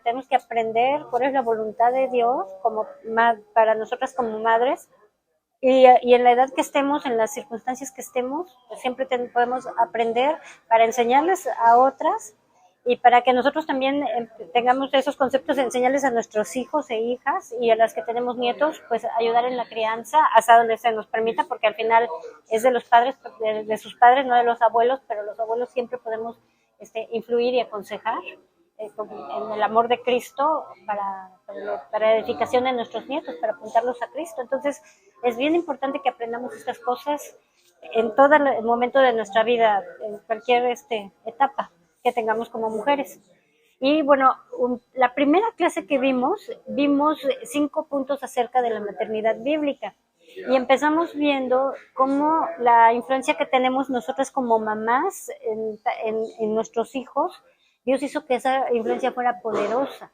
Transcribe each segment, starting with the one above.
tenemos que aprender cuál es la voluntad de Dios para nosotras como madres. Y en la edad que estemos, en las circunstancias que estemos, pues siempre podemos aprender para enseñarles a otras y para que nosotros también tengamos esos conceptos, enseñarles a nuestros hijos e hijas y a las que tenemos nietos, pues ayudar en la crianza hasta donde se nos permita, porque al final es de los padres, de sus padres, no de los abuelos, pero los abuelos siempre podemos influir y aconsejar en el amor de Cristo para edificación de nuestros nietos, para apuntarlos a Cristo. Entonces, es bien importante que aprendamos estas cosas en todo el momento de nuestra vida, en cualquier etapa que tengamos como mujeres. Y bueno, la primera clase que vimos 5 puntos acerca de la maternidad bíblica. Y empezamos viendo cómo la influencia que tenemos nosotras como mamás en nuestros hijos, Dios hizo que esa influencia fuera poderosa.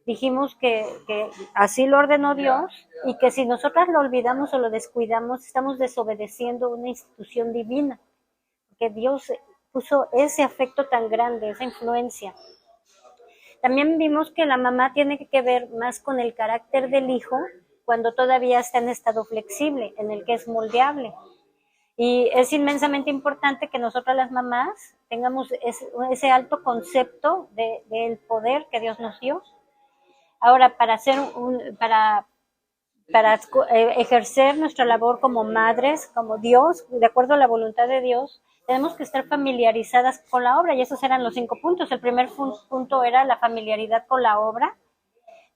Dijimos que así lo ordenó Dios y que si nosotras lo olvidamos o lo descuidamos, estamos desobedeciendo una institución divina, que Dios puso ese afecto tan grande, esa influencia. También vimos que la mamá tiene que ver más con el carácter del hijo cuando todavía está en estado flexible, en el que es moldeable. Y es inmensamente importante que nosotras las mamás tengamos ese alto concepto del poder que Dios nos dio. Ahora, para ejercer nuestra labor como madres, como Dios, de acuerdo a la voluntad de Dios, tenemos que estar familiarizadas con la obra, y esos eran los 5 puntos. El primer punto era la familiaridad con la obra.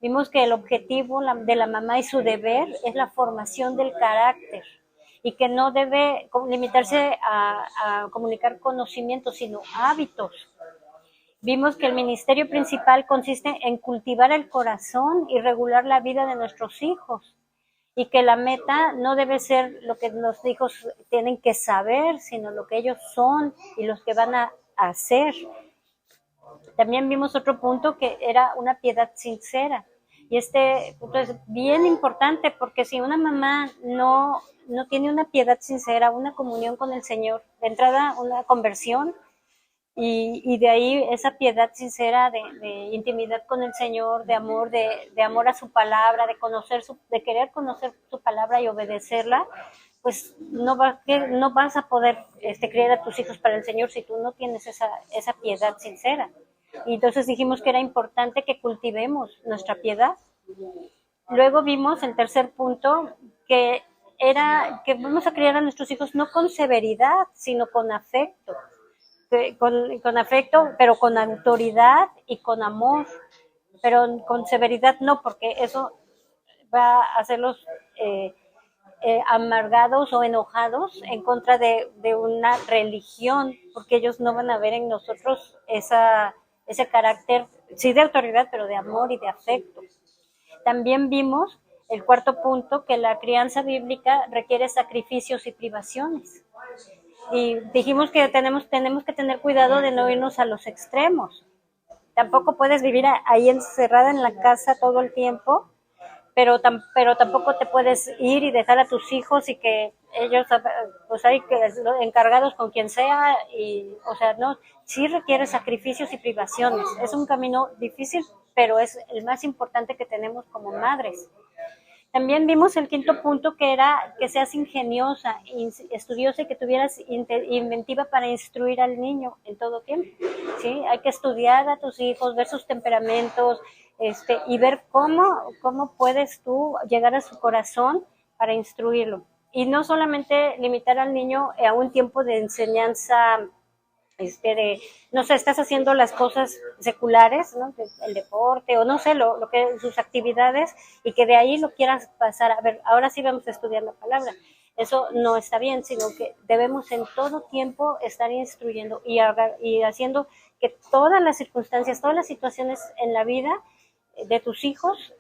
Vimos que el objetivo de la mamá y su deber es la formación del carácter y que no debe limitarse a comunicar conocimientos, sino hábitos. Vimos que el ministerio principal consiste en cultivar el corazón y regular la vida de nuestros hijos y que la meta no debe ser lo que los hijos tienen que saber, sino lo que ellos son y los que van a hacer. También vimos otro punto que era una piedad sincera. Y este punto es bien importante porque si una mamá no tiene una piedad sincera, una comunión con el Señor, de entrada una conversión y de ahí esa piedad sincera de intimidad con el Señor, de amor a su palabra, de querer conocer su palabra y obedecerla, pues no vas a poder criar a tus hijos para el Señor si tú no tienes esa piedad sincera. Y entonces dijimos que era importante que cultivemos nuestra piedad. Luego vimos el tercer punto, que era que vamos a criar a nuestros hijos no con severidad, sino con afecto. Con afecto, pero con autoridad y con amor. Pero con severidad no, porque eso va a hacerlos amargados o enojados en contra de una religión, porque ellos no van a ver en nosotros ese carácter, sí de autoridad, pero de amor y de afecto. También vimos el cuarto punto, que la crianza bíblica requiere sacrificios y privaciones. Y dijimos que tenemos que tener cuidado de no irnos a los extremos. Tampoco puedes vivir ahí encerrada en la casa todo el tiempo, pero tampoco te puedes ir y dejar a tus hijos y que ellos, pues hay que encargados con quien sea, y, o sea, no, sí requiere sacrificios y privaciones. Es un camino difícil, pero es el más importante que tenemos como madres. También vimos el quinto punto, que era que seas ingeniosa, estudiosa y que tuvieras inventiva para instruir al niño en todo tiempo. ¿Sí? Hay que estudiar a tus hijos, ver sus temperamentos y ver cómo puedes tú llegar a su corazón para instruirlo. Y no solamente limitar al niño a un tiempo de enseñanza no sé, estás haciendo las cosas seculares, ¿no? El deporte o no sé, lo que sus actividades, y que de ahí lo quieras pasar a ver, ahora sí vamos a estudiar la palabra. Eso no está bien, sino que debemos en todo tiempo estar instruyendo y haciendo que todas las circunstancias, todas las situaciones en la vida de tus hijos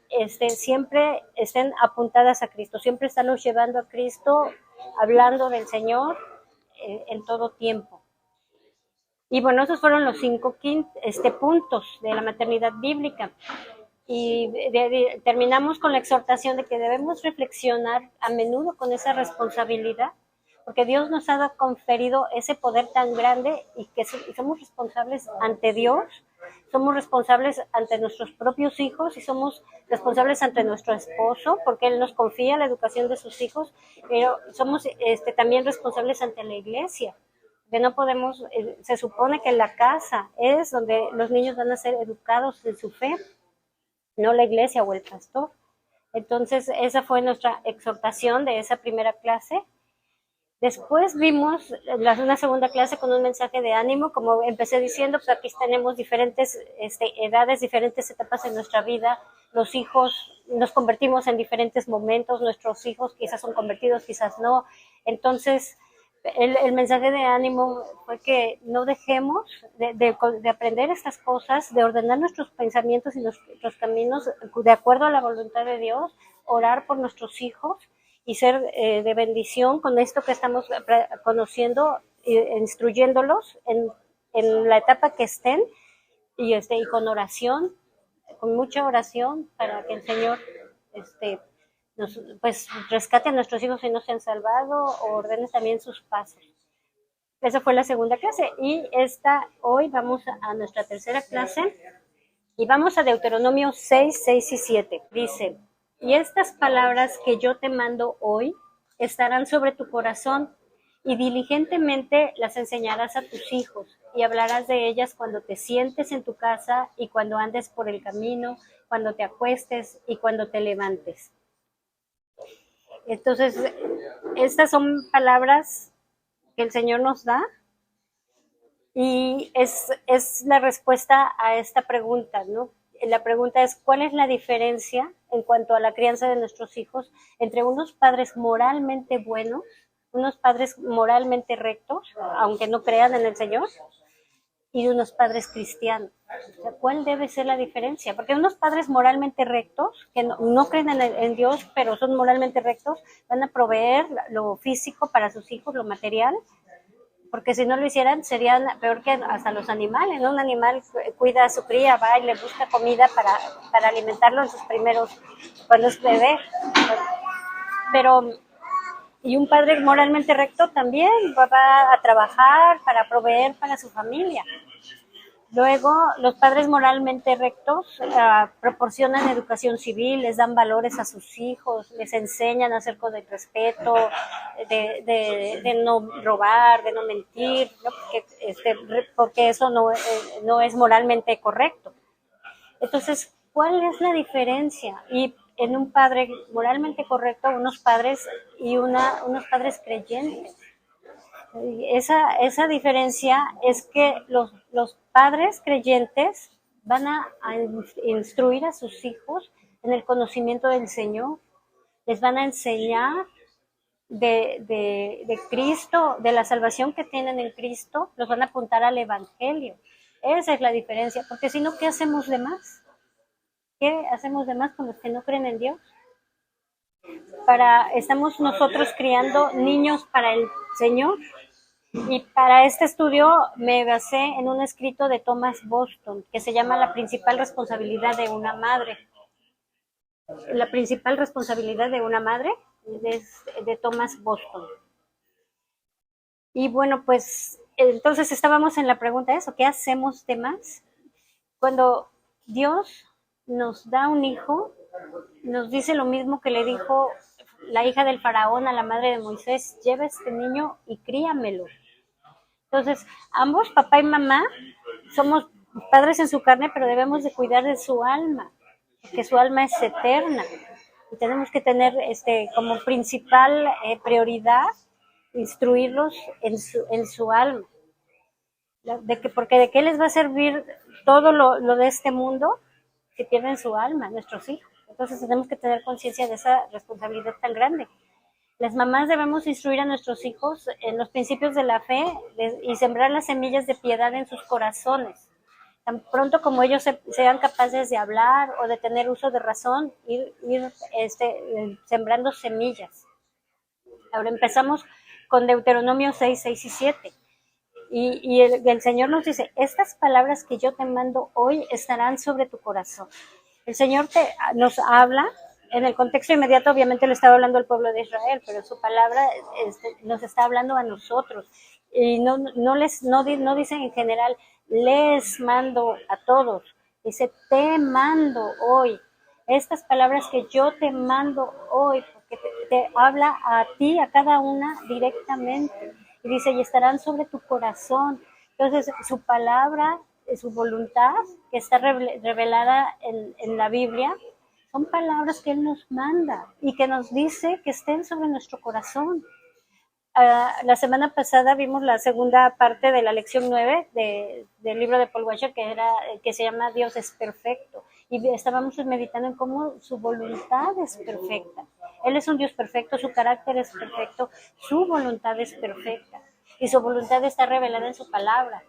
siempre estén apuntadas a Cristo, siempre estarlos llevando a Cristo, hablando del Señor en todo tiempo. Y bueno, esos fueron los 5 puntos de la maternidad bíblica. Y terminamos con la exhortación de que debemos reflexionar a menudo con esa responsabilidad, porque Dios nos ha conferido ese poder tan grande y que somos responsables ante Dios Somos responsables ante nuestros propios hijos y somos responsables ante nuestro esposo, porque él nos confía la educación de sus hijos, pero somos también responsables ante la iglesia. Que no podemos, se supone que la casa es donde los niños van a ser educados en su fe, no la iglesia o el pastor. Entonces, esa fue nuestra exhortación de esa primera clase. Después vimos una segunda clase con un mensaje de ánimo, como empecé diciendo, pues aquí tenemos diferentes edades, diferentes etapas en nuestra vida. Los hijos nos convertimos en diferentes momentos, nuestros hijos quizás son convertidos, quizás no. Entonces, el mensaje de ánimo fue que no dejemos de aprender estas cosas, de ordenar nuestros pensamientos y nuestros caminos de acuerdo a la voluntad de Dios, orar por nuestros hijos y ser de bendición con esto que estamos conociendo, instruyéndolos en la etapa que estén y con oración, con mucha oración para que el Señor pues rescate a nuestros hijos si no se han salvado o ordene también sus pasos. Esa fue la segunda clase y hoy vamos a nuestra tercera clase y vamos a Deuteronomio 6, 6 y 7. Dice: y estas palabras que yo te mando hoy estarán sobre tu corazón y diligentemente las enseñarás a tus hijos y hablarás de ellas cuando te sientes en tu casa y cuando andes por el camino, cuando te acuestes y cuando te levantes. Entonces, estas son palabras que el Señor nos da y es la respuesta a esta pregunta, ¿no? La pregunta es, ¿cuál es la diferencia en cuanto a la crianza de nuestros hijos entre unos padres moralmente buenos, unos padres moralmente rectos, aunque no crean en el Señor, y de unos padres cristianos? O sea, ¿cuál debe ser la diferencia? Porque unos padres moralmente rectos, que no creen en Dios, pero son moralmente rectos, van a proveer lo físico para sus hijos, lo material, porque si no lo hicieran serían peor que hasta los animales, ¿no? Un animal cuida a su cría, va y le busca comida para alimentarlo en sus primeros, cuando es bebé. Pero, y un padre moralmente recto también va a trabajar para proveer para su familia. Luego, los padres moralmente rectos proporcionan educación civil, les dan valores a sus hijos, les enseñan acerca del respeto, de no robar, de no mentir, ¿no? Porque eso no es moralmente correcto. Entonces, ¿cuál es la diferencia? Y en un padre moralmente correcto, unos padres unos padres creyentes. Esa diferencia es que los padres creyentes van a instruir a sus hijos en el conocimiento del Señor, les van a enseñar de Cristo, de la salvación que tienen en Cristo, los van a apuntar al Evangelio. Esa es la diferencia, porque si no, ¿qué hacemos de más? ¿Qué hacemos de más con los que no creen en Dios? Estamos nosotros criando niños para el Señor. Y para este estudio me basé en un escrito de Thomas Boston que se llama La principal responsabilidad de una madre. La principal responsabilidad de una madre es de Thomas Boston. Y bueno, pues entonces estábamos en la pregunta eso, ¿qué hacemos de más? Cuando Dios nos da un hijo, nos dice lo mismo que le dijo la hija del faraón a la madre de Moisés: lleva este niño y críamelo. Entonces, ambos, papá y mamá, somos padres en su carne, pero debemos de cuidar de su alma, porque su alma es eterna. Y tenemos que tener como principal prioridad instruirlos en su alma. Porque de qué les va a servir todo lo de este mundo si pierden su alma, nuestros hijos. Entonces tenemos que tener conciencia de esa responsabilidad tan grande. Las mamás debemos instruir a nuestros hijos en los principios de la fe y sembrar las semillas de piedad en sus corazones. Tan pronto como ellos sean capaces de hablar o de tener uso de razón, ir sembrando semillas. Ahora empezamos con Deuteronomio 6, 6 y 7. Y el Señor nos dice: estas palabras que yo te mando hoy estarán sobre tu corazón. El Señor nos habla. En el contexto inmediato, obviamente, le estaba hablando al pueblo de Israel, pero su palabra nos está hablando a nosotros. y no dice en general, les mando a todos, dice, te mando hoy. Estas palabras que yo te mando hoy, porque te habla a ti, a cada una directamente. Y dice, y estarán sobre tu corazón. Entonces, su palabra, su voluntad, que está revelada en la Biblia, son palabras que Él nos manda y que nos dice que estén sobre nuestro corazón. La semana pasada vimos la segunda parte de la lección 9 del libro de Paul Washer, que se llama Dios es perfecto. Y estábamos meditando en cómo su voluntad es perfecta. Él es un Dios perfecto, su carácter es perfecto, su voluntad es perfecta. Y su voluntad está revelada en su palabra.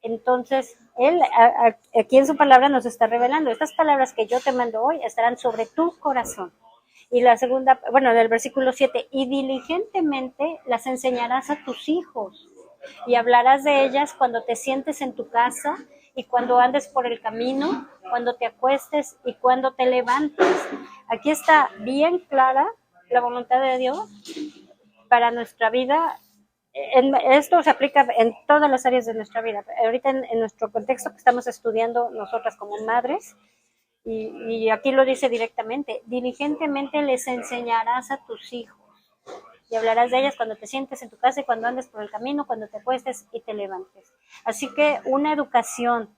Entonces, Él aquí en su palabra nos está revelando, estas palabras que yo te mando hoy estarán sobre tu corazón. Y la segunda, bueno, del versículo 7, y diligentemente las enseñarás a tus hijos y hablarás de ellas cuando te sientes en tu casa y cuando andes por el camino, cuando te acuestes y cuando te levantes. Aquí está bien clara la voluntad de Dios para nuestra vida. Esto se aplica en todas las áreas de nuestra vida. Ahorita en nuestro contexto que estamos estudiando nosotras como madres, y aquí lo dice directamente, diligentemente les enseñarás a tus hijos y hablarás de ellas cuando te sientes en tu casa y cuando andes por el camino, cuando te acuestes y te levantes. Así que una educación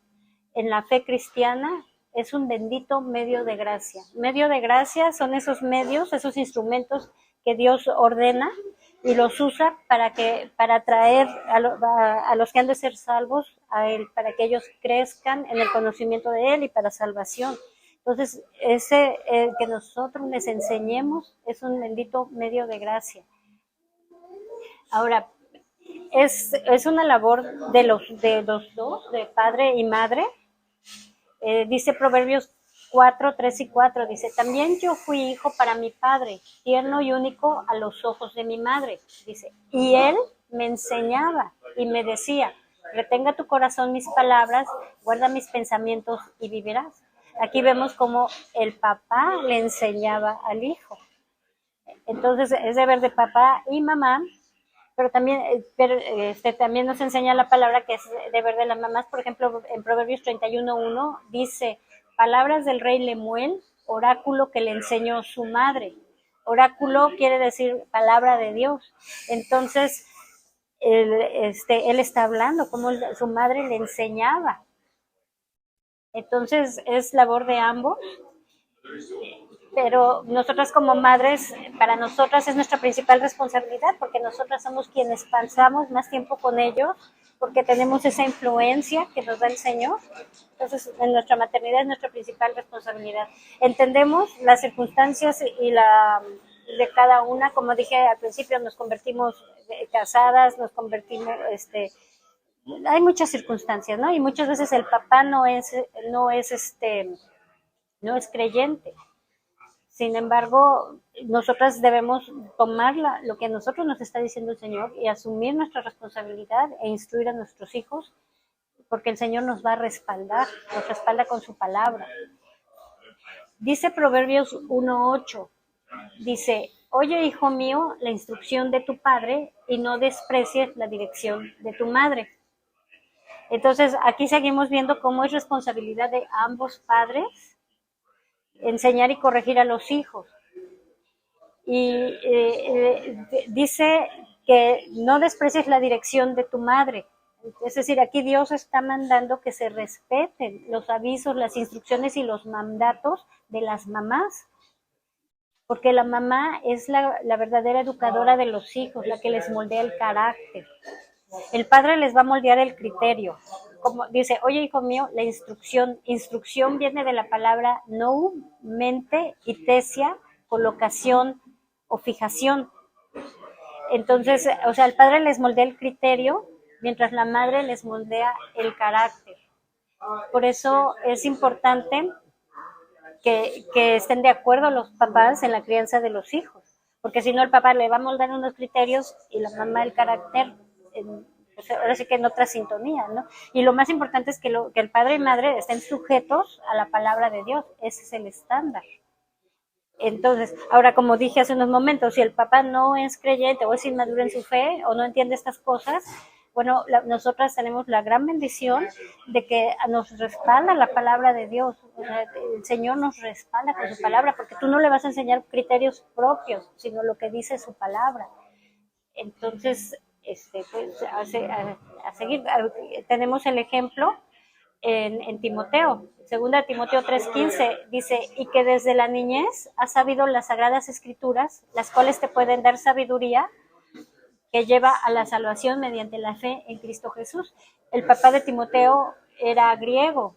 en la fe cristiana es un bendito medio de gracia. Medio de gracia son esos medios, esos instrumentos que Dios ordena y los usa para traer a los que han de ser salvos a Él, para que ellos crezcan en el conocimiento de Él y para salvación. Entonces, que nosotros les enseñemos es un bendito medio de gracia. Ahora, es una labor de los dos, de padre y madre. Dice Proverbios 4, 3 y 4, dice, también yo fui hijo para mi padre, tierno y único a los ojos de mi madre, dice, y él me enseñaba y me decía, retenga tu corazón mis palabras, guarda mis pensamientos y vivirás. Aquí vemos cómo el papá le enseñaba al hijo. Entonces es deber de papá y mamá, pero también nos enseña la palabra que es deber de las mamás. Por ejemplo, en Proverbios 31:1 dice, palabras del rey Lemuel, oráculo que le enseñó su madre. Oráculo quiere decir palabra de Dios. Entonces, él está hablando como su madre le enseñaba. Entonces, es labor de ambos. Pero nosotras como madres, para nosotras es nuestra principal responsabilidad, porque nosotras somos quienes pasamos más tiempo con ellos, porque tenemos esa influencia que nos da el Señor. Entonces, en nuestra maternidad es nuestra principal responsabilidad. Entendemos las circunstancias y de cada una, como dije al principio, nos convertimos casadas, nos convertimos, hay muchas circunstancias, ¿no? Y muchas veces el papá no es creyente. Sin embargo, nosotras debemos tomar lo que a nosotros nos está diciendo el Señor y asumir nuestra responsabilidad e instruir a nuestros hijos, porque el Señor nos va a respaldar, nos respalda con su palabra. Dice Proverbios 1:8, dice, oye, hijo mío, la instrucción de tu padre y no desprecies la dirección de tu madre. Entonces, aquí seguimos viendo cómo es responsabilidad de ambos padres enseñar y corregir a los hijos. Y dice que no desprecies la dirección de tu madre. Es decir, aquí Dios está mandando que se respeten los avisos, las instrucciones y los mandatos de las mamás, porque la mamá es la verdadera educadora de los hijos, la que les moldea el carácter. El padre les va a moldear el criterio. Como dice, oye, hijo mío, la instrucción viene de la palabra nou, mente, y tesia, colocación o fijación. Entonces, o sea, el padre les moldea el criterio, mientras la madre les moldea el carácter. Por eso es importante que estén de acuerdo los papás en la crianza de los hijos, porque si no el papá le va a moldar unos criterios y la mamá el carácter, pues ahora sí que en otra sintonía, ¿no? Y lo más importante es que el padre y madre estén sujetos a la palabra de Dios, ese es el estándar. Entonces, ahora como dije hace unos momentos, si el papá no es creyente o es inmaduro en su fe o no entiende estas cosas, Bueno, nosotras tenemos la gran bendición de que nos respalda la palabra de Dios. O sea, el Señor nos respalda con su palabra, porque tú no le vas a enseñar criterios propios, sino lo que dice su palabra. Entonces, pues, a seguir, tenemos el ejemplo en Timoteo. Segunda Timoteo 3:15 dice, y que desde la niñez has sabido las sagradas escrituras, las cuales te pueden dar sabiduría que lleva a la salvación mediante la fe en Cristo Jesús. El papá de Timoteo era griego,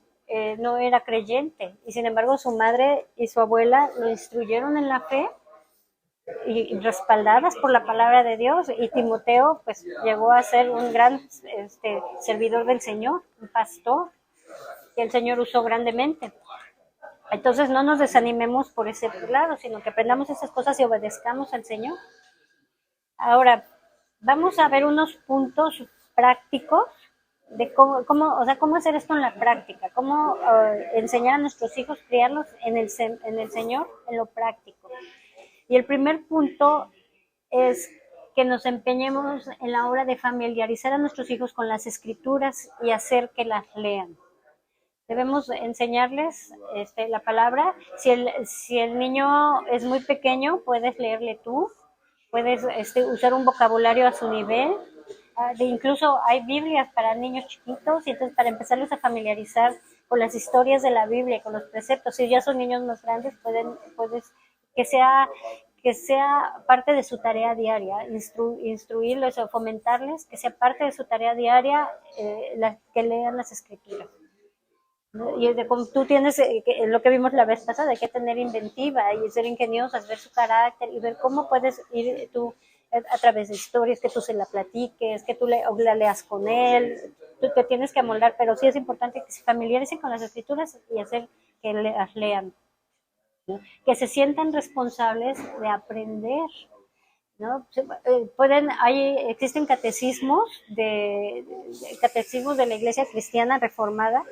no era creyente, y sin embargo su madre y su abuela lo instruyeron en la fe y respaldadas por la palabra de Dios, y Timoteo pues llegó a ser un gran servidor del Señor, un pastor que el Señor usó grandemente. Entonces no nos desanimemos por ese lado, sino que aprendamos esas cosas y obedezcamos al Señor. Ahora, vamos a ver unos puntos prácticos de cómo hacer esto en la práctica, cómo enseñar a nuestros hijos, criarlos en el Señor, en lo práctico. Y el primer punto es que nos empeñemos en la hora de familiarizar a nuestros hijos con las escrituras y hacer que las lean. Debemos enseñarles la palabra. Si el niño es muy pequeño, puedes leerle tú, puedes usar un vocabulario a su nivel. Incluso hay Biblias para niños chiquitos, y entonces para empezarlos a familiarizar con las historias de la Biblia, con los preceptos. Si ya son niños más grandes, puedes que sea parte de su tarea diaria, instruirles o fomentarles que sea parte de su tarea diaria que lean las escrituras. Y como tú tienes lo que vimos la vez pasada, hay que tener inventiva y ser ingeniosas, ver su carácter y ver cómo puedes ir tú a través de historias, que tú se la platiques, que tú la leas con él. Tú te tienes que amoldar, pero sí es importante que se familiaricen con las escrituras y hacer que las lean, ¿no? Que se sientan responsables de aprender, ¿no? Existen catecismos de la Iglesia Cristiana Reformada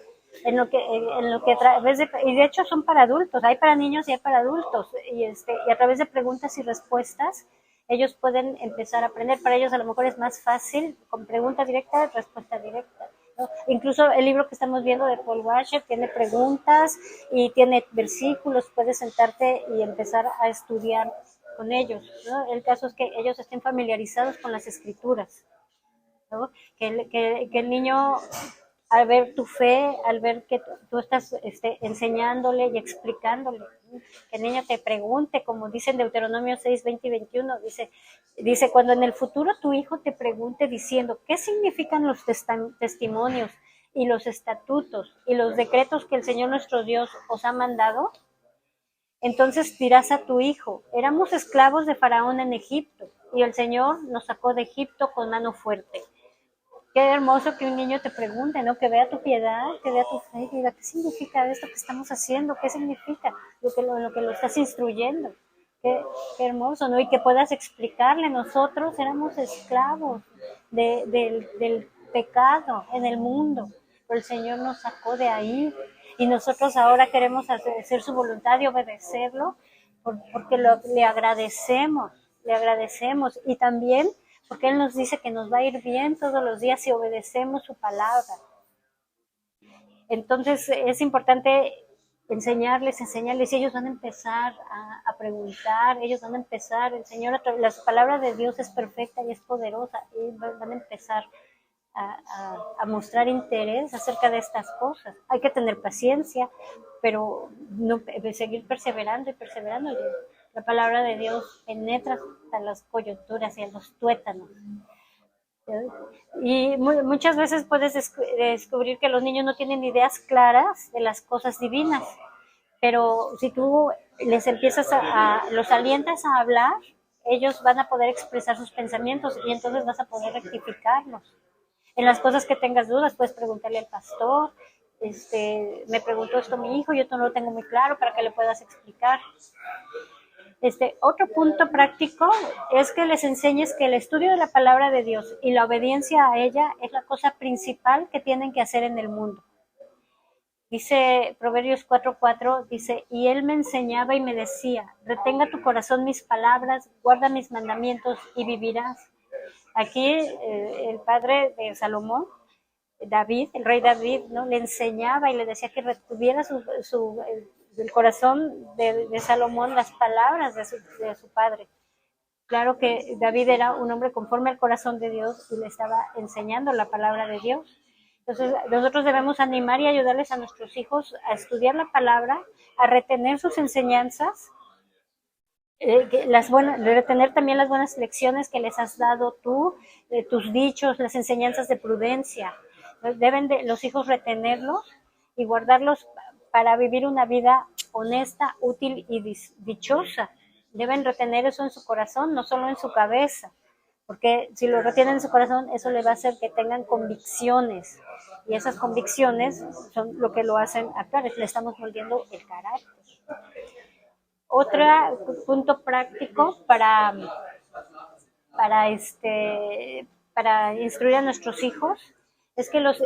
a través y de hecho son para adultos, hay para niños y hay para adultos, y a través de preguntas y respuestas ellos pueden empezar a aprender. Para ellos a lo mejor es más fácil con pregunta directa, respuesta directa, ¿no? Incluso el libro que estamos viendo de Paul Washer tiene preguntas y tiene versículos, puedes sentarte y empezar a estudiar con ellos, ¿no? El caso es que ellos estén familiarizados con las escrituras, ¿no? Que el niño, al ver tu fe, al ver que tú estás enseñándole y explicándole, ¿no? Que el niño te pregunte, como dice en Deuteronomio 6, 20 y 21, dice, cuando en el futuro tu hijo te pregunte diciendo, ¿qué significan los testimonios y los estatutos y los decretos que el Señor nuestro Dios os ha mandado? Entonces dirás a tu hijo, éramos esclavos de Faraón en Egipto, y el Señor nos sacó de Egipto con mano fuerte. Qué hermoso que un niño te pregunte, ¿no? Que vea tu piedad, que vea tu fe, que diga, ¿qué significa esto que estamos haciendo? ¿Qué significa lo que lo estás instruyendo? Qué hermoso, ¿no? Y que puedas explicarle, nosotros éramos esclavos del pecado en el mundo, pero el Señor nos sacó de ahí, y nosotros ahora queremos hacer su voluntad y obedecerlo, porque le agradecemos, y también porque Él nos dice que nos va a ir bien todos los días si obedecemos su palabra. Entonces es importante enseñarles, y ellos van a empezar a preguntar, ellos van a empezar, el Señor, la palabra de Dios es perfecta y es poderosa, y van a empezar a mostrar interés acerca de estas cosas. Hay que tener paciencia, pero no, seguir perseverando y perseverando. La palabra de Dios penetra hasta las coyunturas y a los tuétanos. Y muchas veces puedes descubrir que los niños no tienen ideas claras de las cosas divinas, pero si tú les empiezas los alientas a hablar, ellos van a poder expresar sus pensamientos, y entonces vas a poder rectificarlos. En las cosas que tengas dudas, puedes preguntarle al pastor, me preguntó esto mi hijo, yo no lo tengo muy claro, para que le puedas explicar. Otro punto práctico es que les enseñes que el estudio de la palabra de Dios y la obediencia a ella es la cosa principal que tienen que hacer en el mundo. Dice Proverbios 4:4, dice, y él me enseñaba y me decía, retenga tu corazón mis palabras, guarda mis mandamientos y vivirás. Aquí el padre de Salomón, David, el rey David, ¿no? Le enseñaba y le decía que retuviera el corazón de Salomón las palabras de su padre. Claro que David era un hombre conforme al corazón de Dios y le estaba enseñando la palabra de Dios. Entonces, nosotros debemos animar y ayudarles a nuestros hijos a estudiar la palabra, a retener sus enseñanzas, retener también las buenas lecciones que les has dado tú, tus dichos, las enseñanzas de prudencia. Deben los hijos retenerlos y guardarlos para vivir una vida honesta, útil y dichosa. Deben retener eso en su corazón, no solo en su cabeza, porque si lo retienen en su corazón, eso le va a hacer que tengan convicciones, y esas convicciones son lo que lo hacen actuar, le estamos moldeando el carácter. Otro punto práctico para instruir a nuestros hijos es que nos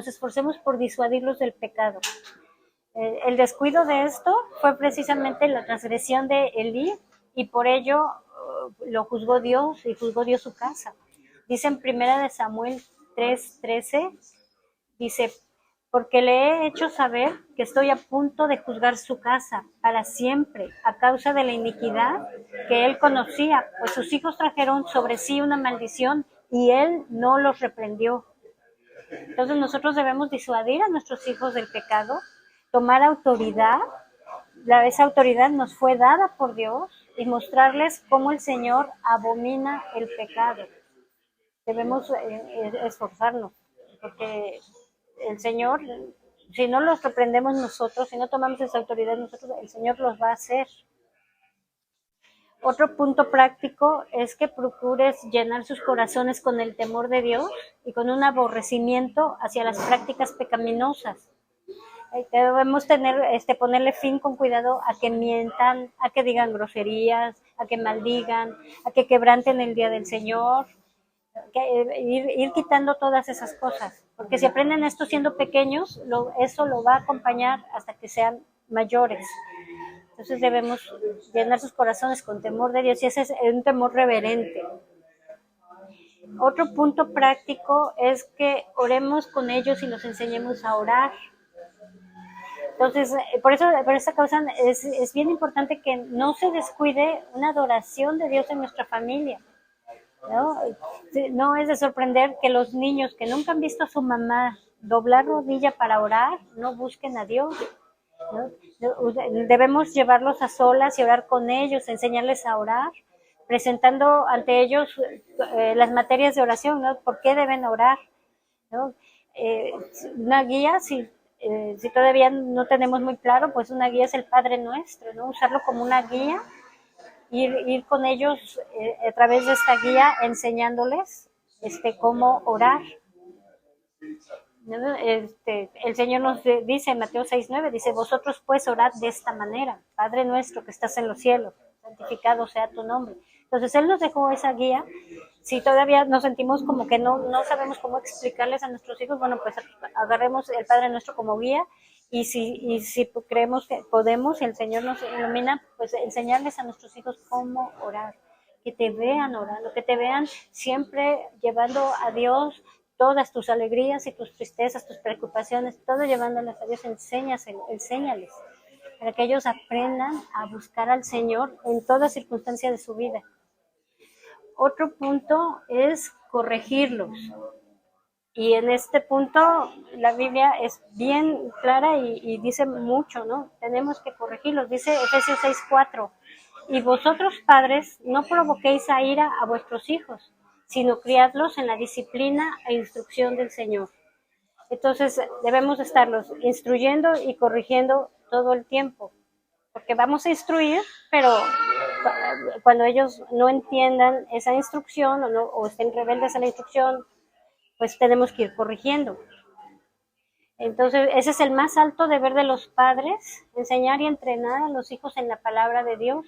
esforcemos por disuadirlos del pecado. El descuido de esto fue precisamente la transgresión de Elí, y por ello lo juzgó Dios y juzgó Dios su casa. Dice en 1 Samuel 3:13, dice: porque le he hecho saber que estoy a punto de juzgar su casa para siempre a causa de la iniquidad que él conocía, pues sus hijos trajeron sobre sí una maldición y él no los reprendió. Entonces nosotros debemos disuadir a nuestros hijos del pecado, tomar autoridad. Esa autoridad nos fue dada por Dios y mostrarles cómo el Señor abomina el pecado. Debemos esforzarnos, porque el Señor, si no los reprendemos nosotros, si no tomamos esa autoridad nosotros, el Señor los va a hacer. Otro punto práctico es que procures llenar sus corazones con el temor de Dios y con un aborrecimiento hacia las prácticas pecaminosas. Debemos ponerle fin con cuidado a que mientan, a que digan groserías, a que maldigan, a que quebranten el día del Señor. Ir quitando todas esas cosas, porque si aprenden esto siendo pequeños, eso lo va a acompañar hasta que sean mayores. Entonces debemos llenar sus corazones con temor de Dios, y ese es un temor reverente. Otro punto práctico es que oremos con ellos y los enseñemos a orar. Entonces, por esta causa es bien importante que no se descuide una adoración de Dios en nuestra familia. No es de sorprender que los niños que nunca han visto a su mamá doblar rodilla para orar no busquen a Dios, ¿no? Debemos llevarlos a solas y orar con ellos, enseñarles a orar, presentando ante ellos las materias de oración, ¿no? ¿Por qué deben orar? ¿No? Una guía, si todavía no tenemos muy claro, pues una guía es el Padre Nuestro, ¿no? Usarlo como una guía. Ir con ellos a través de esta guía enseñándoles cómo orar. El Señor nos dice en Mateo 6:9, dice: vosotros pues orad de esta manera: Padre nuestro que estás en los cielos, santificado sea tu nombre. Entonces Él nos dejó esa guía. Si todavía nos sentimos como que no sabemos cómo explicarles a nuestros hijos, bueno, pues agarremos el Padre Nuestro como guía, y si creemos que podemos y el Señor nos ilumina, pues enseñarles a nuestros hijos cómo orar, que te vean orando, que te vean siempre llevando a Dios todas tus alegrías y tus tristezas, tus preocupaciones, todo llevándolas a Dios. Enséñales, para que ellos aprendan a buscar al Señor en toda circunstancia de su vida. Otro punto es corregirlos. Y en este punto la Biblia es bien clara y dice mucho, ¿no? Tenemos que corregirlos. Dice Efesios 6:4: y vosotros, padres, no provoquéis a ira a vuestros hijos, sino criadlos en la disciplina e instrucción del Señor. Entonces debemos estarlos instruyendo y corrigiendo todo el tiempo, porque vamos a instruir, pero cuando ellos no entiendan esa instrucción o estén rebeldes a la instrucción, pues tenemos que ir corrigiendo. Entonces, ese es el más alto deber de los padres: enseñar y entrenar a los hijos en la palabra de Dios.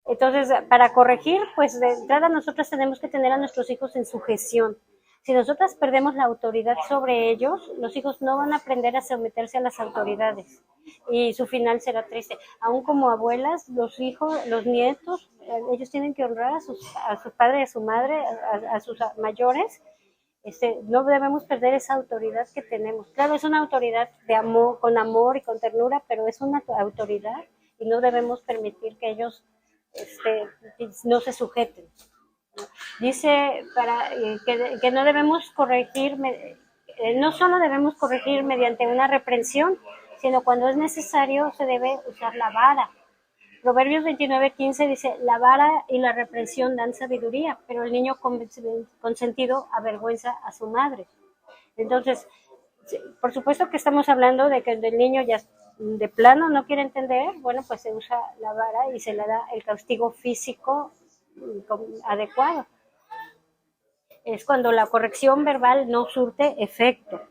Entonces, para corregir, pues de entrada nosotros tenemos que tener a nuestros hijos en sujeción, Si nosotras perdemos la autoridad sobre ellos, los hijos no van a aprender a someterse a las autoridades y su final será triste. Aún como abuelas, los hijos, los nietos, ellos tienen que honrar a su padre, a su madre, a sus mayores. No debemos perder esa autoridad que tenemos. Claro, es una autoridad de amor y con ternura, pero es una autoridad y no debemos permitir que ellos no se sujeten. Dice que no debemos corregir, no solo debemos corregir mediante una reprensión, sino cuando es necesario se debe usar la vara. Proverbios 29:15 dice, la vara y la reprensión dan sabiduría, pero el niño consentido avergüenza a su madre. Entonces, por supuesto que estamos hablando de que el niño ya de plano no quiere entender, bueno, pues se usa la vara y se le da el castigo físico adecuado. Es cuando la corrección verbal no surte efecto,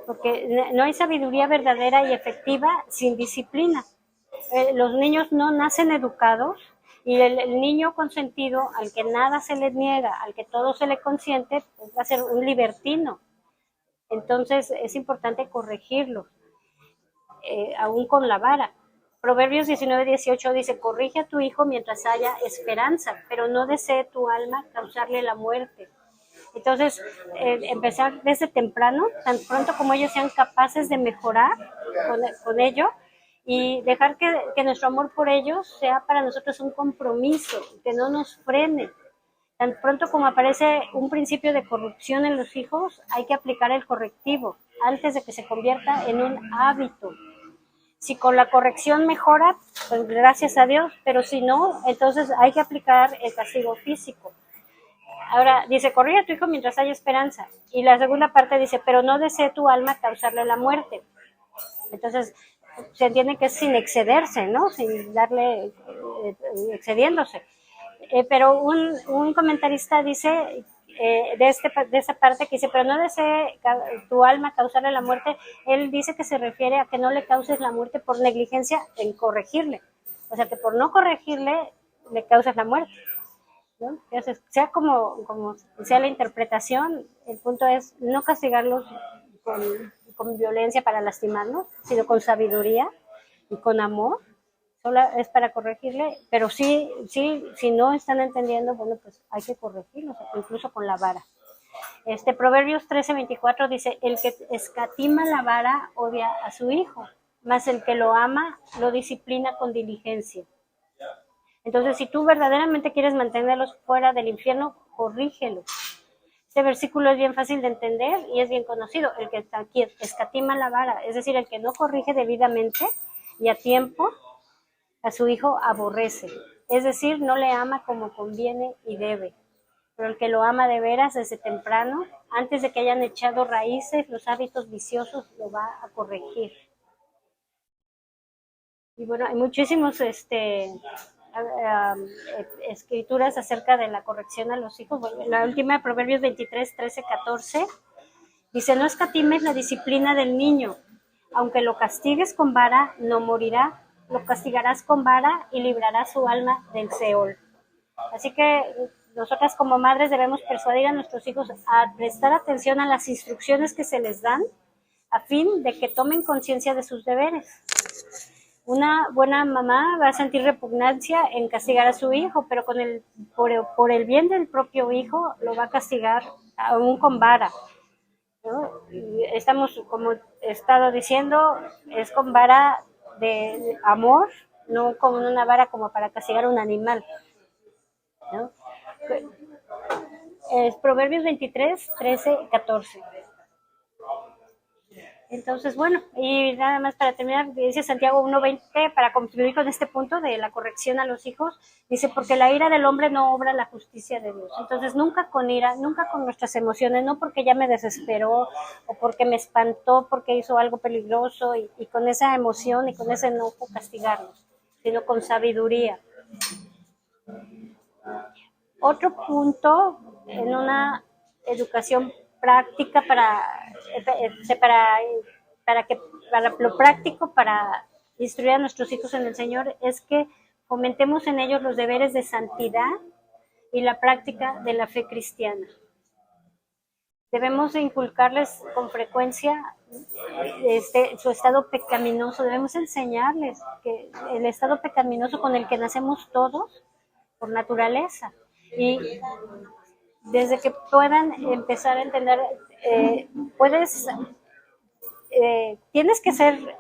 porque no hay sabiduría verdadera y efectiva sin disciplina. Los niños no nacen educados y el niño consentido, al que nada se le niega, al que todo se le consiente, pues va a ser un libertino. Entonces es importante corregirlo, aún con la vara. Proverbios 19:18 dice, corrige a tu hijo mientras haya esperanza, pero no desee tu alma causarle la muerte. Entonces, empezar desde temprano, tan pronto como ellos sean capaces de mejorar con ello, y dejar que nuestro amor por ellos sea para nosotros un compromiso, que no nos frene. Tan pronto como aparece un principio de corrupción en los hijos, hay que aplicar el correctivo antes de que se convierta en un hábito. Si con la corrección mejora, pues gracias a Dios, pero si no, entonces hay que aplicar el castigo físico. Ahora, dice, corrige a tu hijo mientras haya esperanza. Y la segunda parte dice, pero no desee tu alma causarle la muerte. Entonces, se entiende que es sin excederse, ¿no? Sin darle, excediéndose. Pero un comentarista dice, de esa parte que dice, pero no desee tu alma causarle la muerte, él dice que se refiere a que no le causes la muerte por negligencia en corregirle. O sea, que por no corregirle, le causas la muerte, ¿no? Entonces, sea como sea la interpretación, el punto es no castigarlos con violencia para lastimarnos, sino con sabiduría y con amor. Solo es para corregirle, pero sí, si no están entendiendo, bueno, pues hay que corregirlos, incluso con la vara. Proverbios 13:24 dice, el que escatima la vara odia a su hijo, mas el que lo ama lo disciplina con diligencia. Entonces, si tú verdaderamente quieres mantenerlos fuera del infierno, corrígelos. Este versículo es bien fácil de entender y es bien conocido. El que escatima la vara, es decir, el que no corrige debidamente y a tiempo, a su hijo aborrece. Es decir, no le ama como conviene y debe. Pero el que lo ama de veras desde temprano, antes de que hayan echado raíces, los hábitos viciosos, lo va a corregir. Y bueno, hay muchísimos escrituras acerca de la corrección a los hijos. Bueno, la última, Proverbios 23, 13, 14, dice, no escatimes la disciplina del niño, aunque lo castigues con vara, no morirá, lo castigarás con vara y librarás su alma del Seol. Así que nosotras como madres debemos persuadir a nuestros hijos a prestar atención a las instrucciones que se les dan, a fin de que tomen conciencia de sus deberes. Una buena mamá va a sentir repugnancia en castigar a su hijo, pero por el bien del propio hijo lo va a castigar aún con vara, ¿no? Estamos, como he estado diciendo, es con vara de amor, no con una vara como para castigar a un animal, ¿no? Es Proverbios 23, 13, 14. Entonces, bueno, y nada más para terminar, dice Santiago 1:20, para concluir con este punto de la corrección a los hijos, dice, porque la ira del hombre no obra la justicia de Dios. Entonces, nunca con ira, nunca con nuestras emociones, no porque ya me desesperó o porque me espantó, porque hizo algo peligroso y con esa emoción y con ese enojo castigarlos, sino con sabiduría. Otro punto en una educación práctica para lo práctico para instruir a nuestros hijos en el Señor es que fomentemos en ellos los deberes de santidad y la práctica de la fe cristiana. Debemos de inculcarles con frecuencia su estado pecaminoso. Debemos enseñarles que el estado pecaminoso con el que nacemos todos por naturaleza. Y desde que puedan empezar a entender, puedes, tienes que ser,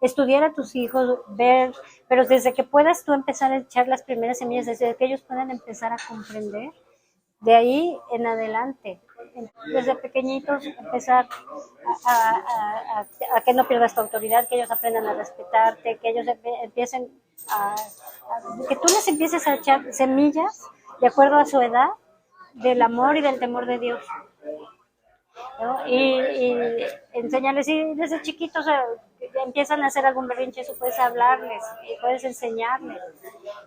estudiar a tus hijos, ver, pero desde que puedas tú empezar a echar las primeras semillas, desde que ellos puedan empezar a comprender, de ahí en adelante, desde pequeñitos empezar a que no pierdas tu autoridad, que ellos aprendan a respetarte, que ellos empiecen que tú les empieces a echar semillas de acuerdo a su edad del amor y del temor de Dios, ¿no? Y enseñarles, y desde chiquitos empiezan a hacer algún berrinche, eso puedes hablarles, y puedes enseñarles,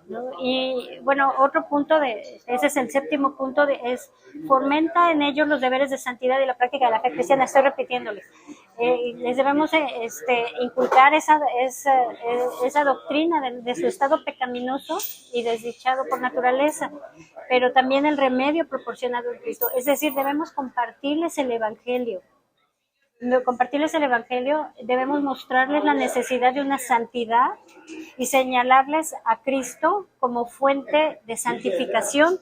¿no? Y bueno, otro punto, ese es el séptimo punto, es fomenta en ellos los deberes de santidad y la práctica de la fe cristiana. Estoy repitiéndoles. Les debemos inculcar esa doctrina de su estado pecaminoso y desdichado por naturaleza, pero también el remedio proporcionado en Cristo. Es decir, debemos compartirles el Evangelio. Debemos mostrarles la necesidad de una santidad y señalarles a Cristo como fuente de santificación.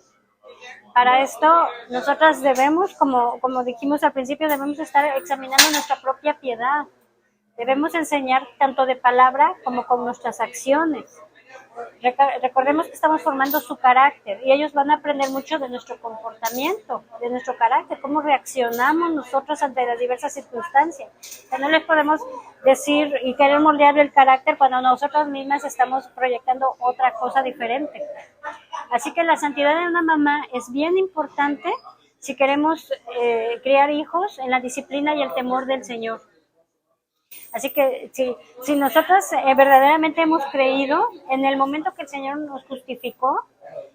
Para esto, nosotras debemos, como dijimos al principio, debemos estar examinando nuestra propia piedad. Debemos enseñar tanto de palabra como con nuestras acciones. Recordemos que estamos formando su carácter y ellos van a aprender mucho de nuestro comportamiento, de nuestro carácter, cómo reaccionamos nosotros ante las diversas circunstancias. Que no les podemos decir y querer moldear el carácter cuando nosotras mismas estamos proyectando otra cosa diferente. Así que la santidad de una mamá es bien importante si queremos criar hijos en la disciplina y el temor del Señor. Así que si nosotros verdaderamente hemos creído, en el momento que el Señor nos justificó,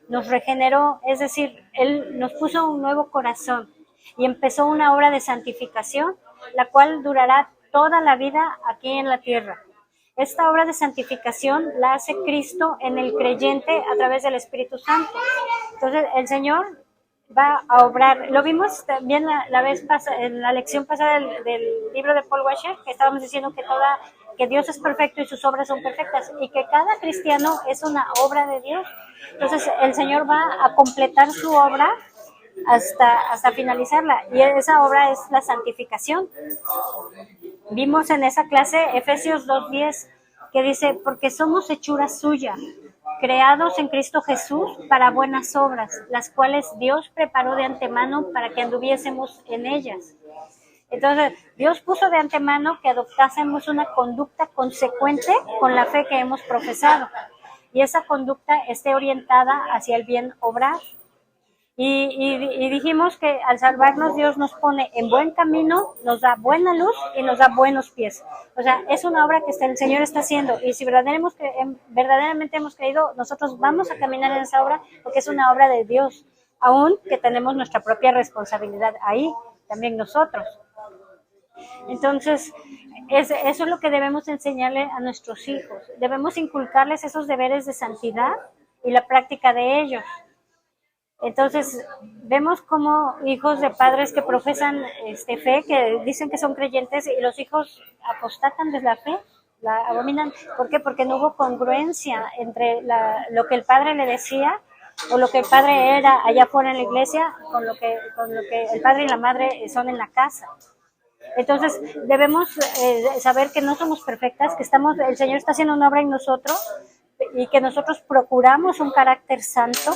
nos regeneró, es decir, Él nos puso un nuevo corazón y empezó una obra de santificación, la cual durará toda la vida aquí en la tierra. Esta obra de santificación la hace Cristo en el creyente a través del Espíritu Santo. Entonces, el Señor va a obrar. Lo vimos también la vez pasada, en la lección pasada del libro de Paul Washer, que estábamos diciendo que Dios es perfecto y sus obras son perfectas, y que cada cristiano es una obra de Dios. Entonces, el Señor va a completar su obra hasta finalizarla, y esa obra es la santificación. Vimos en esa clase Efesios 2:10, que dice, porque somos hechura suya, creados en Cristo Jesús para buenas obras, las cuales Dios preparó de antemano para que anduviésemos en ellas. Entonces, Dios puso de antemano que adoptásemos una conducta consecuente con la fe que hemos profesado, y esa conducta esté orientada hacia el bien obrar. Y dijimos que al salvarnos Dios nos pone en buen camino, nos da buena luz y nos da buenos pies. O sea, es una obra que el Señor está haciendo, y si verdaderamente hemos creído, nosotros vamos a caminar en esa obra porque es una obra de Dios, aún que tenemos nuestra propia responsabilidad ahí, también nosotros. Entonces, eso es lo que debemos enseñarle a nuestros hijos. Debemos inculcarles esos deberes de santidad y la práctica de ellos. Entonces, vemos como hijos de padres que profesan fe, que dicen que son creyentes, y los hijos apostatan de la fe, la abominan. ¿Por qué? Porque no hubo congruencia entre lo que el padre le decía o lo que el padre era allá afuera en la iglesia con lo que el padre y la madre son en la casa. Entonces, debemos saber que no somos perfectas, que el Señor está haciendo una obra en nosotros y que nosotros procuramos un carácter santo,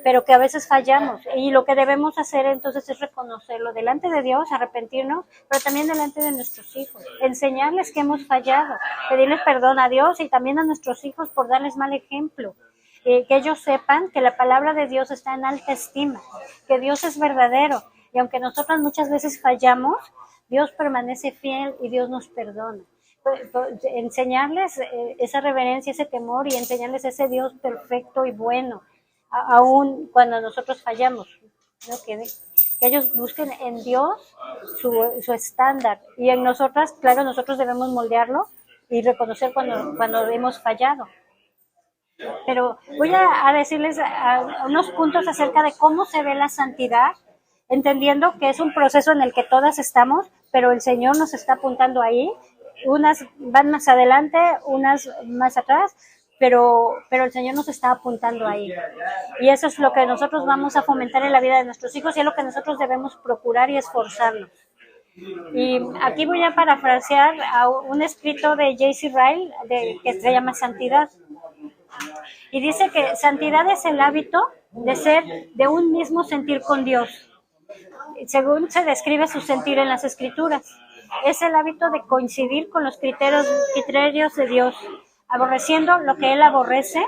pero que a veces fallamos. Y lo que debemos hacer entonces es reconocerlo delante de Dios, arrepentirnos, pero también delante de nuestros hijos, enseñarles que hemos fallado, pedirles perdón a Dios y también a nuestros hijos por darles mal ejemplo. Que ellos sepan que la palabra de Dios está en alta estima, que Dios es verdadero, y aunque nosotros muchas veces fallamos, Dios permanece fiel y Dios nos perdona. Enseñarles esa reverencia, ese temor, y enseñarles ese Dios perfecto y bueno, aún cuando nosotros fallamos, ¿no? Que ellos busquen en Dios su estándar, y en nosotras, claro, nosotros debemos moldearlo y reconocer cuando hemos fallado. Pero voy a decirles unos puntos acerca de cómo se ve la santidad entendiendo que es un proceso en el que todas estamos, pero el Señor nos está apuntando ahí. Unas van más adelante, unas más atrás, pero el Señor nos está apuntando ahí. Y eso es lo que nosotros vamos a fomentar en la vida de nuestros hijos y es lo que nosotros debemos procurar y esforzarnos. Y aquí voy a parafrasear a un escrito de J.C. Ryle que se llama Santidad. Y dice que santidad es el hábito de ser de un mismo sentir con Dios, según se describe su sentir en las Escrituras. Es el hábito de coincidir con los criterios de Dios, aborreciendo lo que Él aborrece,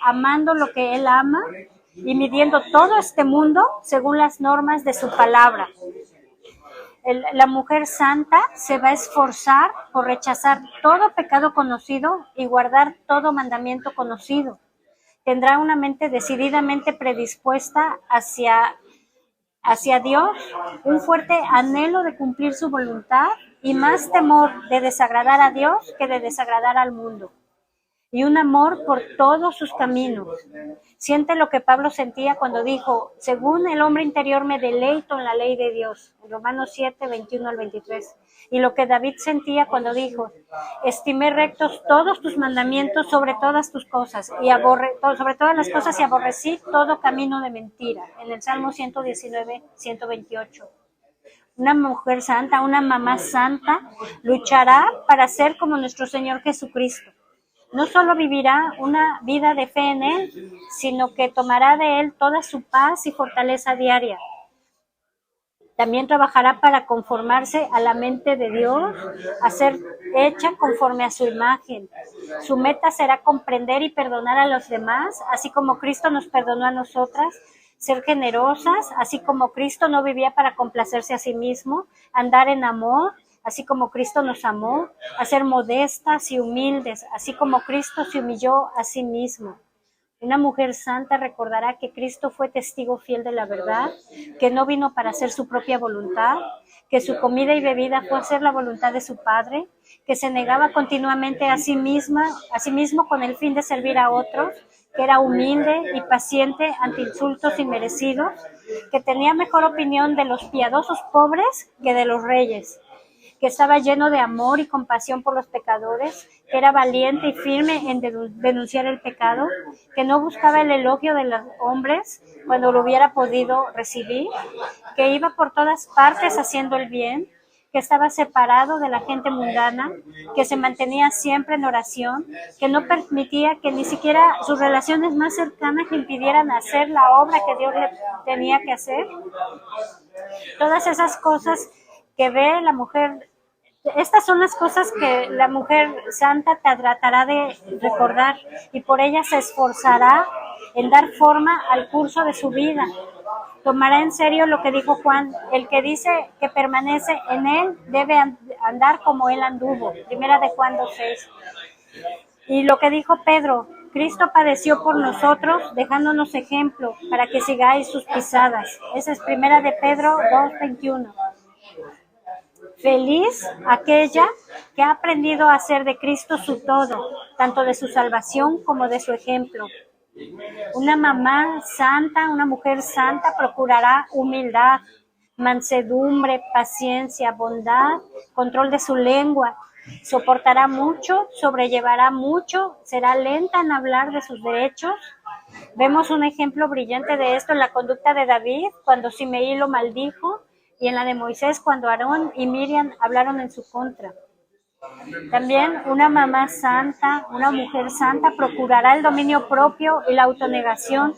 amando lo que Él ama y midiendo todo este mundo según las normas de su palabra. La mujer santa se va a esforzar por rechazar todo pecado conocido y guardar todo mandamiento conocido. Tendrá una mente decididamente predispuesta hacia Dios, un fuerte anhelo de cumplir su voluntad y más temor de desagradar a Dios que de desagradar al mundo. Y un amor por todos sus caminos. Siente lo que Pablo sentía cuando dijo, según el hombre interior me deleito en la ley de Dios, en Romanos 7, 21 al 23. Y lo que David sentía cuando dijo, estimé rectos todos tus mandamientos sobre todas tus cosas, sobre todas las cosas y aborrecí todo camino de mentira, en el Salmo 119, 128. Una mujer santa, una mamá santa, luchará para ser como nuestro Señor Jesucristo. No solo vivirá una vida de fe en Él, sino que tomará de Él toda su paz y fortaleza diaria. También trabajará para conformarse a la mente de Dios, a ser hecha conforme a su imagen. Su meta será comprender y perdonar a los demás, así como Cristo nos perdonó a nosotras, ser generosas, así como Cristo no vivía para complacerse a sí mismo, andar en amor, así como Cristo nos amó, a ser modestas y humildes, así como Cristo se humilló a sí mismo. Una mujer santa recordará que Cristo fue testigo fiel de la verdad, que no vino para hacer su propia voluntad, que su comida y bebida fue hacer la voluntad de su Padre, que se negaba continuamente a sí mismo con el fin de servir a otros, que era humilde y paciente ante insultos inmerecidos, que tenía mejor opinión de los piadosos pobres que de los reyes, que estaba lleno de amor y compasión por los pecadores, que era valiente y firme en denunciar el pecado, que no buscaba el elogio de los hombres cuando lo hubiera podido recibir, que iba por todas partes haciendo el bien, que estaba separado de la gente mundana, que se mantenía siempre en oración, que no permitía que ni siquiera sus relaciones más cercanas le impidieran hacer la obra que Dios le tenía que hacer. Todas esas cosas que ve la mujer, estas son las cosas que la mujer santa tratará de recordar y por ellas se esforzará en dar forma al curso de su vida. Tomará en serio lo que dijo Juan, el que dice que permanece en él debe andar como él anduvo, primera de Juan 2:6. Y lo que dijo Pedro, Cristo padeció por nosotros, dejándonos ejemplo para que sigáis sus pisadas. Esa es primera de Pedro 2:21. Feliz aquella que ha aprendido a hacer de Cristo su todo, tanto de su salvación como de su ejemplo. Una mamá santa, una mujer santa procurará humildad, mansedumbre, paciencia, bondad, control de su lengua, soportará mucho, sobrellevará mucho, será lenta en hablar de sus derechos. Vemos un ejemplo brillante de esto en la conducta de David, cuando Simeí lo maldijo, y en la de Moisés, cuando Aarón y Miriam hablaron en su contra. También una mamá santa, una mujer santa, procurará el dominio propio y la autonegación.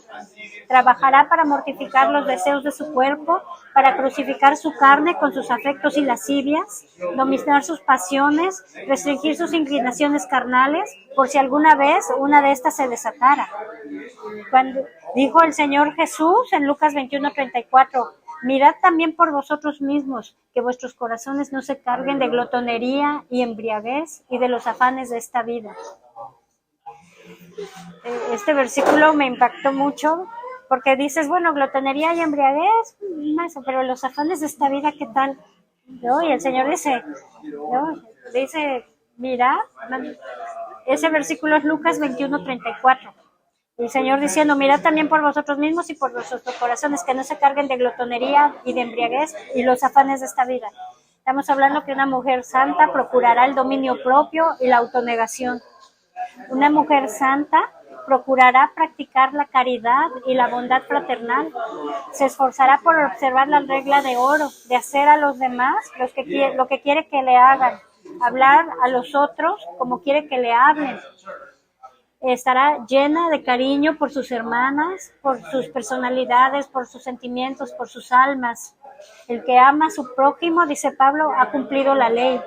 Trabajará para mortificar los deseos de su cuerpo, para crucificar su carne con sus afectos y lascivias, dominar sus pasiones, restringir sus inclinaciones carnales, por si alguna vez una de estas se desatara. Cuando dijo el Señor Jesús en Lucas 21:34, mirad también por vosotros mismos, que vuestros corazones no se carguen de glotonería y embriaguez y de los afanes de esta vida. Este versículo me impactó mucho, porque dices, bueno, glotonería y embriaguez, pero los afanes de esta vida, ¿qué tal? ¿No? Y el Señor dice, mirad, ese versículo es Lucas 21:34. El Señor diciendo, mirad también por vosotros mismos y por vuestros corazones, que no se carguen de glotonería y de embriaguez y los afanes de esta vida. Estamos hablando que una mujer santa procurará el dominio propio y la autonegación. Una mujer santa procurará practicar la caridad y la bondad fraternal. Se esforzará por observar la regla de oro, de hacer a los demás lo que quiere que le hagan, hablar a los otros como quiere que le hablen. Estará llena de cariño por sus hermanas, por sus personalidades, por sus sentimientos, por sus almas. El que ama a su prójimo, dice Pablo, ha cumplido la ley.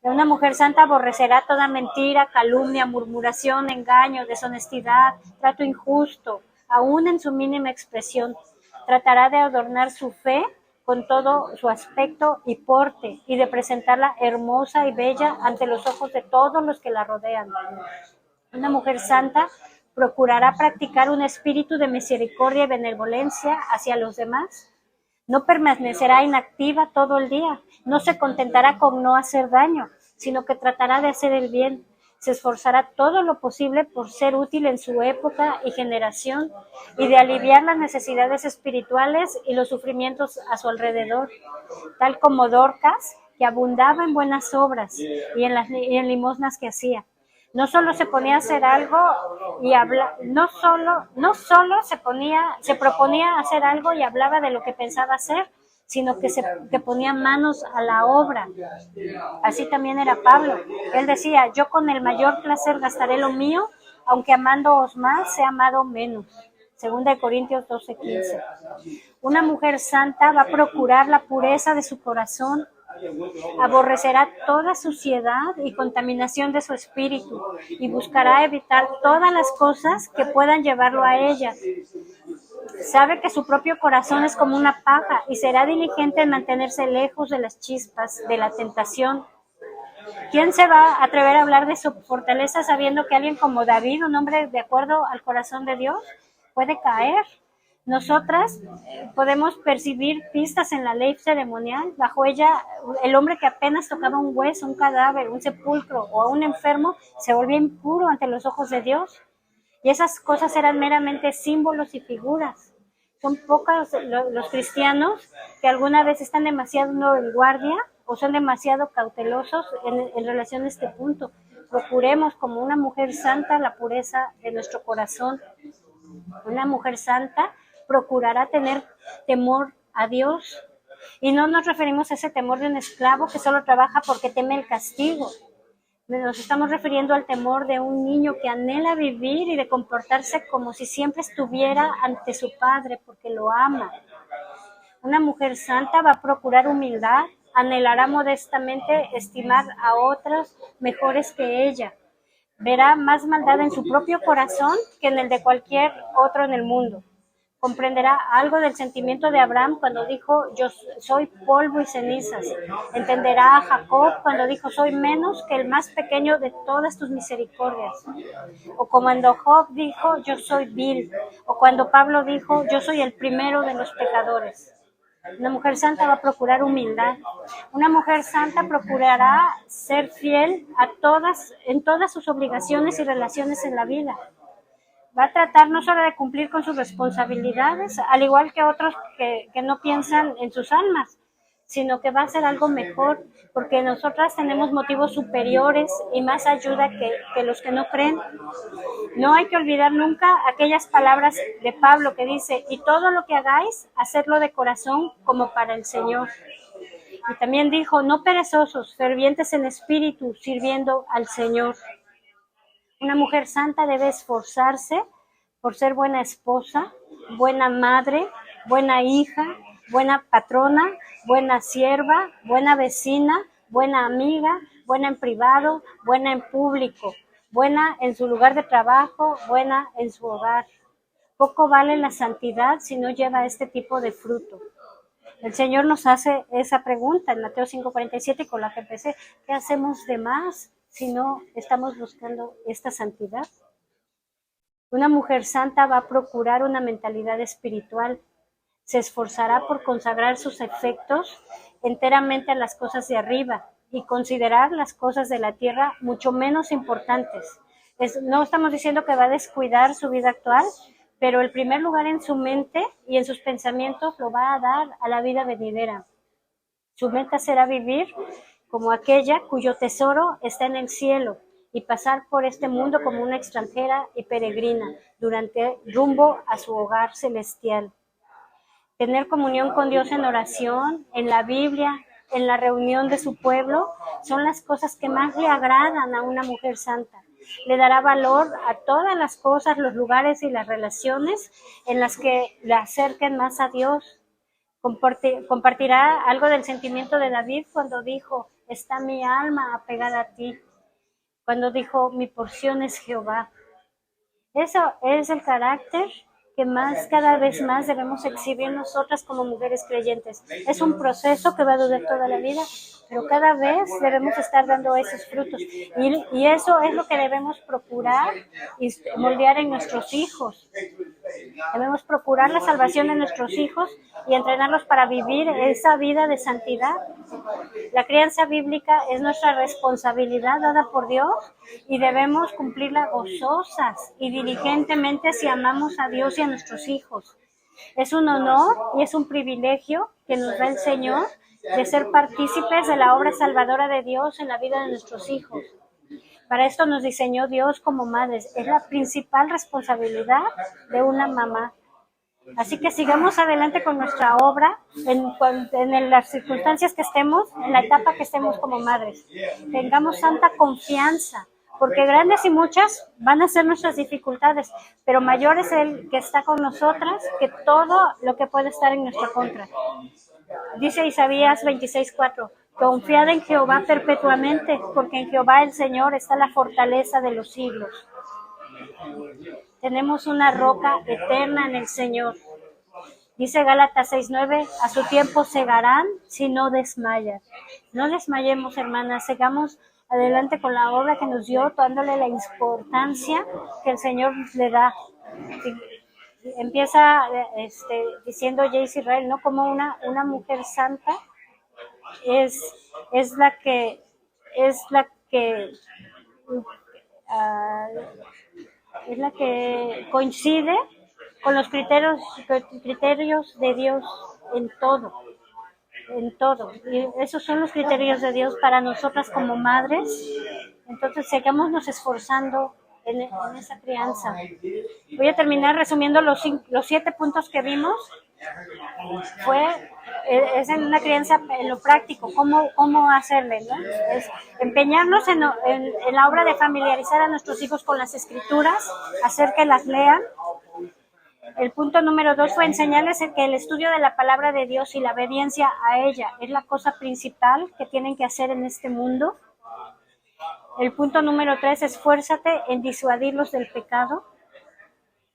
Una mujer santa aborrecerá toda mentira, calumnia, murmuración, engaño, deshonestidad, trato injusto, aún en su mínima expresión. Tratará de adornar su fe con todo su aspecto y porte y de presentarla hermosa y bella ante los ojos de todos los que la rodean. Una mujer santa procurará practicar un espíritu de misericordia y benevolencia hacia los demás. No permanecerá inactiva todo el día, no se contentará con no hacer daño, sino que tratará de hacer el bien. Se esforzará todo lo posible por ser útil en su época y generación y de aliviar las necesidades espirituales y los sufrimientos a su alrededor, tal como Dorcas, que abundaba en buenas obras y en limosnas que hacía. No solo se ponía a hacer algo y no solo se proponía hacer algo y hablaba de lo que pensaba hacer, sino que ponía manos a la obra. Así también era Pablo. Él decía, yo con el mayor placer gastaré lo mío, aunque amándoos más, sea amado menos. 2 Corintios 12:15. Una mujer santa va a procurar la pureza de su corazón, aborrecerá toda suciedad y contaminación de su espíritu y buscará evitar todas las cosas que puedan llevarlo a ella. Sabe que su propio corazón es como una paja y será diligente en mantenerse lejos de las chispas, de la tentación. ¿Quién se va a atrever a hablar de su fortaleza sabiendo que alguien como David, un hombre de acuerdo al corazón de Dios, puede caer? Nosotras podemos percibir pistas en la ley ceremonial. Bajo ella, el hombre que apenas tocaba un hueso, un cadáver, un sepulcro o a un enfermo se volvía impuro ante los ojos de Dios. Y esas cosas eran meramente símbolos y figuras. Son pocos los cristianos que alguna vez están demasiado en guardia o son demasiado cautelosos en relación a este punto. Procuremos como una mujer santa la pureza de nuestro corazón. Una mujer santa procurará tener temor a Dios. Y no nos referimos a ese temor de un esclavo que solo trabaja porque teme el castigo. Nos estamos refiriendo al temor de un niño que anhela vivir y de comportarse como si siempre estuviera ante su padre porque lo ama. Una mujer santa va a procurar humildad, anhelará modestamente estimar a otros mejores que ella. Verá más maldad en su propio corazón que en el de cualquier otro en el mundo. Comprenderá algo del sentimiento de Abraham cuando dijo, yo soy polvo y cenizas. Entenderá a Jacob cuando dijo, soy menos que el más pequeño de todas tus misericordias. O cuando Job dijo, yo soy vil. O cuando Pablo dijo, yo soy el primero de los pecadores. Una mujer santa va a procurar humildad. Una mujer santa procurará ser fiel en todas sus obligaciones y relaciones en la vida. Va a tratar no solo de cumplir con sus responsabilidades, al igual que otros que no piensan en sus almas, sino que va a hacer algo mejor, porque nosotras tenemos motivos superiores y más ayuda que los que no creen. No hay que olvidar nunca aquellas palabras de Pablo que dice, y todo lo que hagáis, hacedlo de corazón como para el Señor. Y también dijo, no perezosos, fervientes en espíritu, sirviendo al Señor. Una mujer santa debe esforzarse por ser buena esposa, buena madre, buena hija, buena patrona, buena sierva, buena vecina, buena amiga, buena en privado, buena en público, buena en su lugar de trabajo, buena en su hogar. Poco vale la santidad si no lleva este tipo de fruto. El Señor nos hace esa pregunta en Mateo 5:47 con la que empecé. ¿Qué hacemos de más si no estamos buscando esta santidad? Una mujer santa va a procurar una mentalidad espiritual. Se esforzará por consagrar sus efectos enteramente a las cosas de arriba y considerar las cosas de la tierra mucho menos importantes. No estamos diciendo que va a descuidar su vida actual, pero el primer lugar en su mente y en sus pensamientos lo va a dar a la vida venidera. Su meta será vivir como aquella cuyo tesoro está en el cielo y pasar por este mundo como una extranjera y peregrina rumbo a su hogar celestial. Tener comunión con Dios en oración, en la Biblia, en la reunión de su pueblo, son las cosas que más le agradan a una mujer santa. Le dará valor a todas las cosas, los lugares y las relaciones en las que le acerquen más a Dios. Compartirá algo del sentimiento de David cuando dijo, está mi alma apegada a ti. Cuando dijo, mi porción es Jehová. Eso es el carácter que cada vez más debemos exhibir nosotras como mujeres creyentes. Es un proceso que va a durar toda la vida, pero cada vez debemos estar dando esos frutos. Y eso es lo que debemos procurar y moldear en nuestros hijos. Debemos procurar la salvación de nuestros hijos y entrenarlos para vivir esa vida de santidad. La crianza bíblica es nuestra responsabilidad dada por Dios y debemos cumplirla gozosas y diligentemente si amamos a Dios y a nuestros hijos. Es un honor y es un privilegio que nos da el Señor de ser partícipes de la obra salvadora de Dios en la vida de nuestros hijos. Para esto nos diseñó Dios como madres. Es la principal responsabilidad de una mamá. Así que sigamos adelante con nuestra obra en las circunstancias que estemos, en la etapa que estemos como madres. Tengamos santa confianza, porque grandes y muchas van a ser nuestras dificultades, pero mayor es el que está con nosotras que todo lo que puede estar en nuestra contra. Dice Isaías 26:4, confiad en Jehová perpetuamente, porque en Jehová el Señor está la fortaleza de los siglos. Tenemos una roca eterna en el Señor. Dice Gálatas 6:9, a su tiempo segarán si no desmayan. No desmayemos, hermanas, sigamos adelante con la obra que nos dio, dándole la importancia que el Señor le da. Empieza diciendo J.C. Ryle, ¿no? Como una mujer santa es la que coincide con los criterios de Dios en todo. Y esos son los criterios de Dios para nosotras como madres. Entonces, sigámonos esforzando en esa crianza. Voy a terminar resumiendo los 7 puntos que vimos. Es en una crianza en lo práctico, cómo hacerle, ¿no? Es empeñarnos en la obra de familiarizar a nuestros hijos con las escrituras, hacer que las lean. El punto número 2 fue enseñarles que el estudio de la palabra de Dios y la obediencia a ella es la cosa principal que tienen que hacer en este mundo. El punto número 3, esfuérzate en disuadirlos del pecado.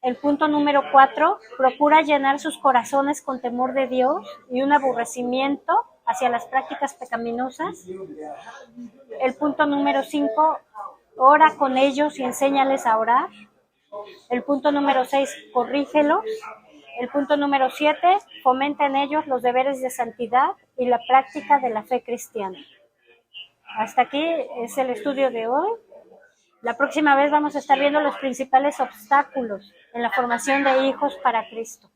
El punto número 4, procura llenar sus corazones con temor de Dios y un aborrecimiento hacia las prácticas pecaminosas. El punto número 5, ora con ellos y enséñales a orar. El punto número 6, corrígelos. El punto número 7, fomenta en ellos los deberes de santidad y la práctica de la fe cristiana. Hasta aquí es el estudio de hoy. La próxima vez vamos a estar viendo los principales obstáculos en la formación de hijos para Cristo.